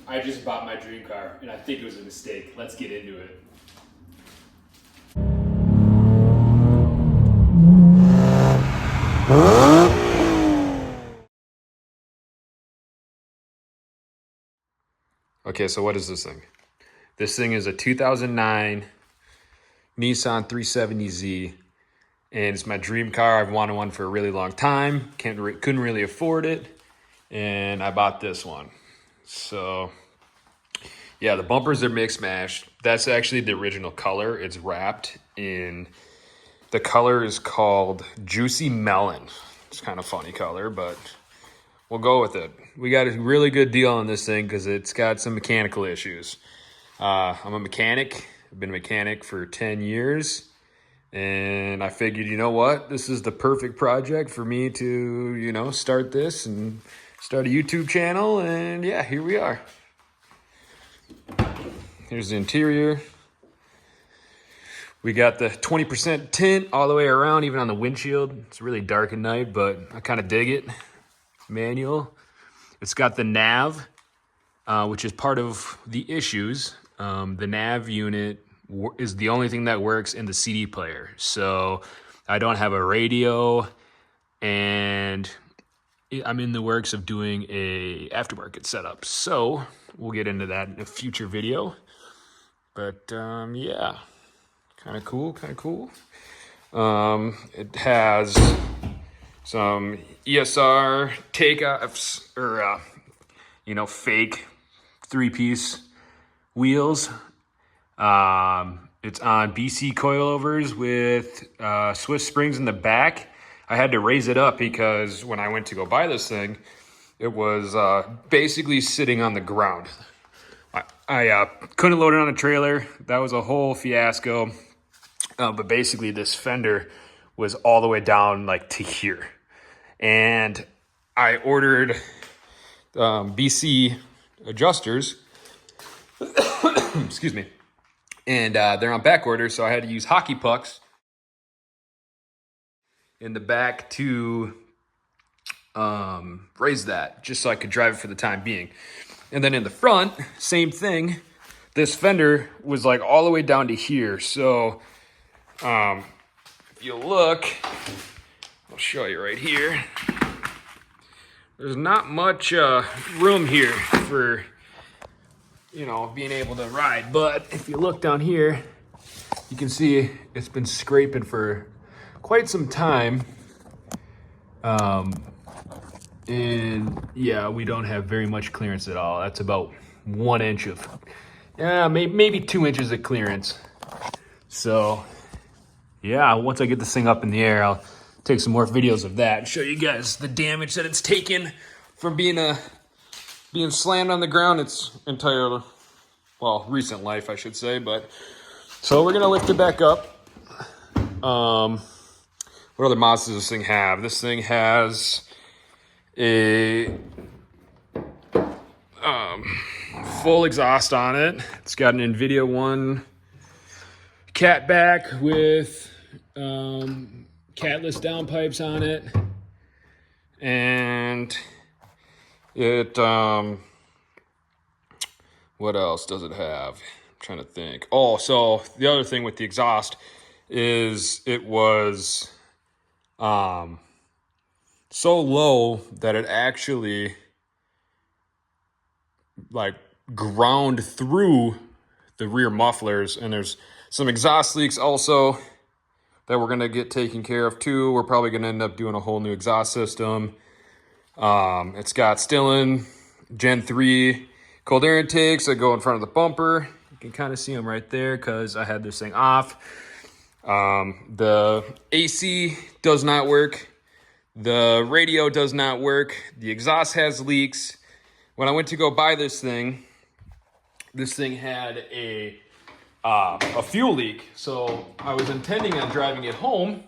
I just bought my dream car, and I think it was a mistake. Let's get into it. Okay, so what is this thing? This thing is a 2009 Nissan 370Z, and it's my dream car. I've wanted one for a really long time. Couldn't really afford it, and I bought this one. So yeah, the bumpers are mix matched. That's actually the original color. It's wrapped in, the color is called Juicy Melon. It's kind of funny color, but we'll go with it. We got a really good deal on this thing because it's got some mechanical issues. I'm a mechanic. I've been a mechanic for 10 years. And I figured, you know what? This is the perfect project for me to, you know, start this and start a YouTube channel. And yeah, here we are. Here's the interior. We got the 20% tint all the way around, even on the windshield. It's really dark at night, but I kind of dig it. Manual. It's got the nav, which is part of the issues. The nav unit is the only thing that works in the CD player. So I don't have a radio, and I'm in the works of doing a aftermarket setup. So we'll get into that in a future video. But yeah, kind of cool, kind of cool. It has some ESR takeoffs, or you know, fake 3-piece wheels. It's on BC coilovers with Swiss springs in the back. I had to raise it up because when I went to go buy this thing, it was basically sitting on the ground. I couldn't load it on a trailer. That was a whole fiasco. But basically this fender was all the way down like to here. And I ordered BC adjusters. Excuse me. And they're on back order, so I had to use hockey pucks in the back to raise that, just so I could drive it for the time being. And then in the front, same thing. This fender was like all the way down to here. So if you look, I'll show you right here. There's not much room here for, you know, being able to ride. But if you look down here, you can see it's been scraping for quite some time. And yeah, we don't have very much clearance at all. That's about 1 inch of, maybe 2 inches of clearance. So yeah, once I get this thing up in the air, I'll take some more videos of that and show you guys the damage that it's taken from being slammed on the ground its entire, well, recent life, I should say. But so we're gonna lift it back up. What other mods does this thing have? This thing has a full exhaust on it. It's got an NVIDIA One catback with catless downpipes on it, and it what else does it have? I'm trying to think. Oh, so the other thing with the exhaust is it was so low that it actually like ground through the rear mufflers, and there's some exhaust leaks also that we're gonna get taken care of too. We're probably gonna end up doing a whole new exhaust system. It's got Stillen Gen 3 cold air intakes that go in front of the bumper. You can kind of see them right there because I had this thing off. The AC does not work. The radio does not work. The exhaust has leaks. When I went to go buy this thing had a fuel leak. So I was intending on driving it home.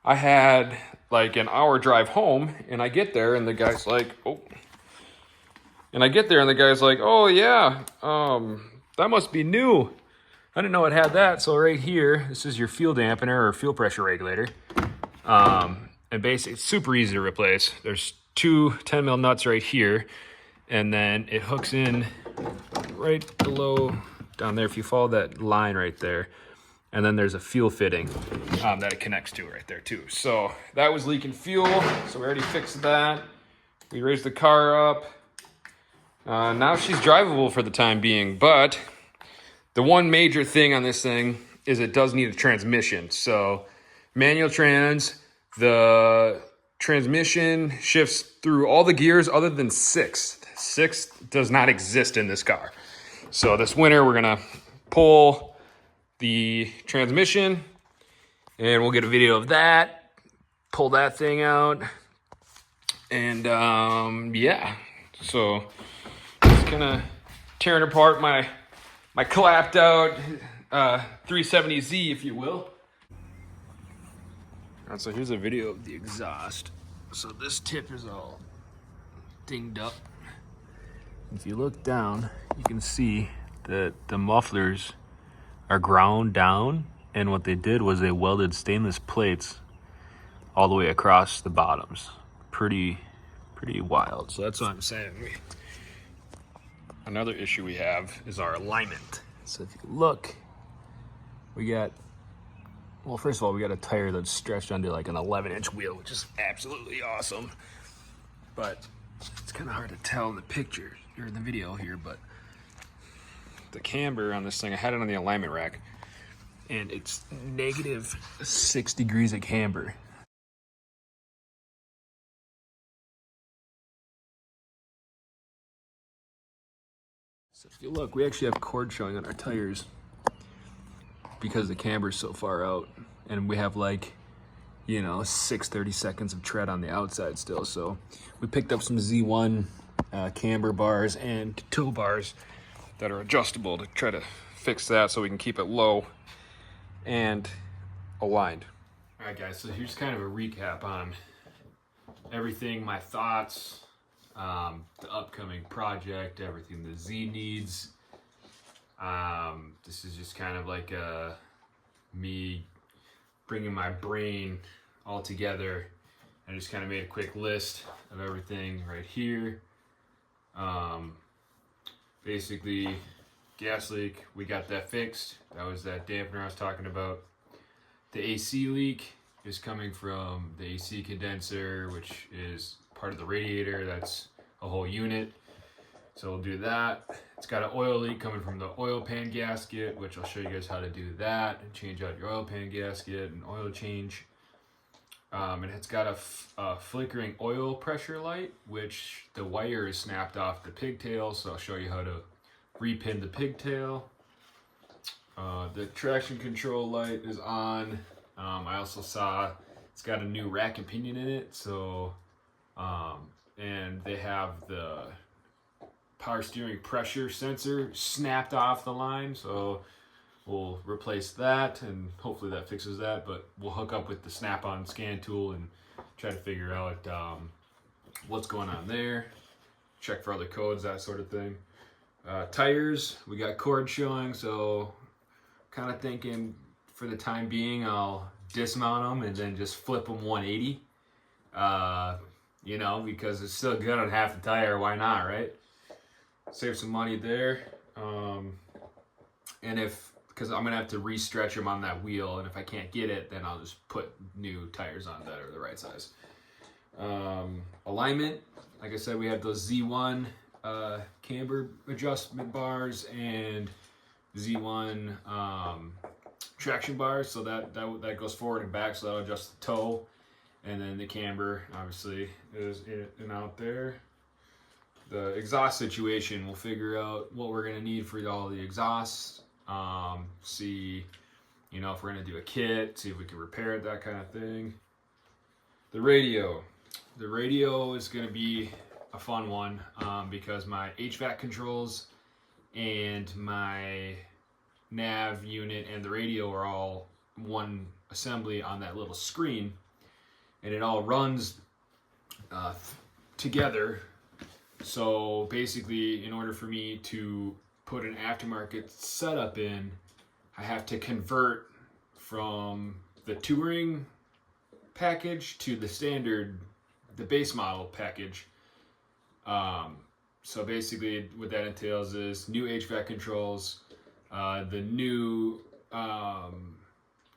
I had like an hour drive home, and I get there and the guy's like, oh yeah, that must be new. I didn't know it had that. So right here, this is your fuel dampener or fuel pressure regulator. And basically it's super easy to replace. There's two 10 mil nuts right here, and then it hooks in right below down there, if you follow that line right there, and then there's a fuel fitting that it connects to right there too. So that was leaking fuel, so we already fixed that. We raised the car up. Now she's drivable for the time being, but the one major thing on this thing is it does need a transmission. So manual trans, the transmission shifts through all the gears other than sixth. Sixth does not exist in this car. So this winter we're gonna pull the transmission and we'll get a video of that, pull that thing out, and yeah. So just kind of tearing apart my clapped out 370Z, if you will. All right, so here's a video of the exhaust. So this tip is all dinged up. If you look down, you can see that the mufflers are ground down, and what they did was they welded stainless plates all the way across the bottoms. Pretty wild. So that's what I'm saying. Another issue we have is our alignment. So if you look, we got, well, first of all, we got a tire that's stretched onto like an 11-inch wheel, which is absolutely awesome. But it's kind of hard to tell in the picture or in the video here, but the camber on this thing, I had it on the alignment rack, and it's negative 6 degrees of camber. So if you look, we actually have cord showing on our tires because the camber's so far out, and we have like, you know, 30 seconds of tread on the outside still. So we picked up some Z1 camber bars and tow bars that are adjustable to try to fix that so we can keep it low and aligned. All right, guys, so here's kind of a recap on everything, my thoughts, the upcoming project, everything the Z needs. This is just kind of like me bringing my brain all together. I just kind of made a quick list of everything right here. Basically, gas leak, we got that fixed. That was that dampener I was talking about. The AC leak is coming from the AC condenser, which is part of the radiator. That's a whole unit. So we'll do that. It's got an oil leak coming from the oil pan gasket, which I'll show you guys how to do that and change out your oil pan gasket and oil change. And it's got a flickering oil pressure light, which the wire is snapped off the pigtail. So I'll show you how to repin the pigtail. The traction control light is on. I also saw it's got a new rack and pinion in it. So, and they have the power steering pressure sensor snapped off the line. So we'll replace that, and hopefully that fixes that, but we'll hook up with the snap-on scan tool and try to figure out what's going on there, check for other codes, that sort of thing. Tires, we got cord showing, so kind of thinking for the time being I'll dismount them and then just flip them 180, you know, because it's still good on half the tire, why not, right? Save some money there. And because I'm gonna have to re-stretch them on that wheel, and if I can't get it, then I'll just put new tires on that are the right size. Alignment, like I said, we have those Z1 camber adjustment bars and Z1 traction bars, so that goes forward and back, so that'll adjust the toe, and then the camber obviously is in and out there. The exhaust situation, we'll figure out what we're gonna need for all the exhausts. See, you know, if we're gonna do a kit, see if we can repair it, that kind of thing. The radio is gonna be a fun one because my HVAC controls and my nav unit and the radio are all one assembly on that little screen, and it all runs together. So basically, in order for me to put an aftermarket setup in, I have to convert from the touring package to the standard, the base model package. So basically what that entails is new HVAC controls, the new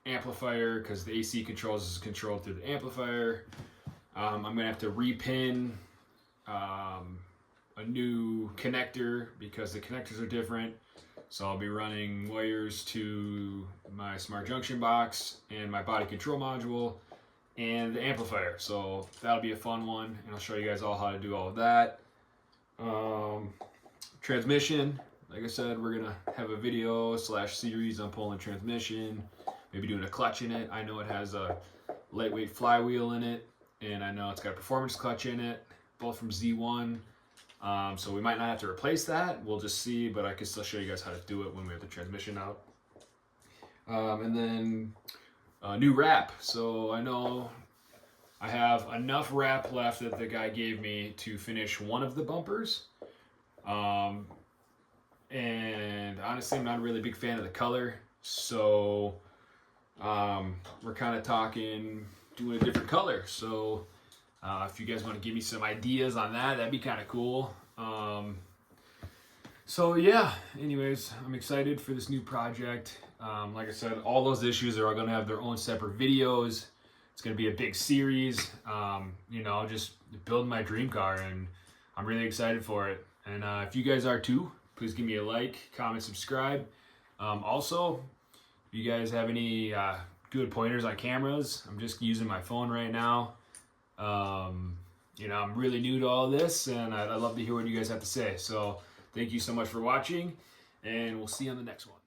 amplifier, because the AC controls is controlled through the amplifier. I'm going to have to repin a new connector because the connectors are different. So I'll be running wires to my smart junction box and my body control module and the amplifier. So that'll be a fun one, and I'll show you guys all how to do all of that. Transmission, like I said, we're gonna have a video / series on pulling transmission, maybe doing a clutch in it. I know it has a lightweight flywheel in it, and I know it's got a performance clutch in it, both from Z1. So we might not have to replace that. We'll just see, but I can still show you guys how to do it when we have the transmission out. And then new wrap. So I know I have enough wrap left that the guy gave me to finish one of the bumpers. And honestly, I'm not a really big fan of the color. So we're kind of talking doing a different color. So if you guys want to give me some ideas on that, that'd be kind of cool. So yeah, anyways, I'm excited for this new project. Like I said, all those issues are all going to have their own separate videos. It's going to be a big series, you know, just building my dream car, and I'm really excited for it. And if you guys are too, please give me a like, comment, subscribe. Also, if you guys have any good pointers on cameras, I'm just using my phone right now. You know, I'm really new to all this, and I'd love to hear what you guys have to say. So thank you so much for watching, and we'll see you on the next one.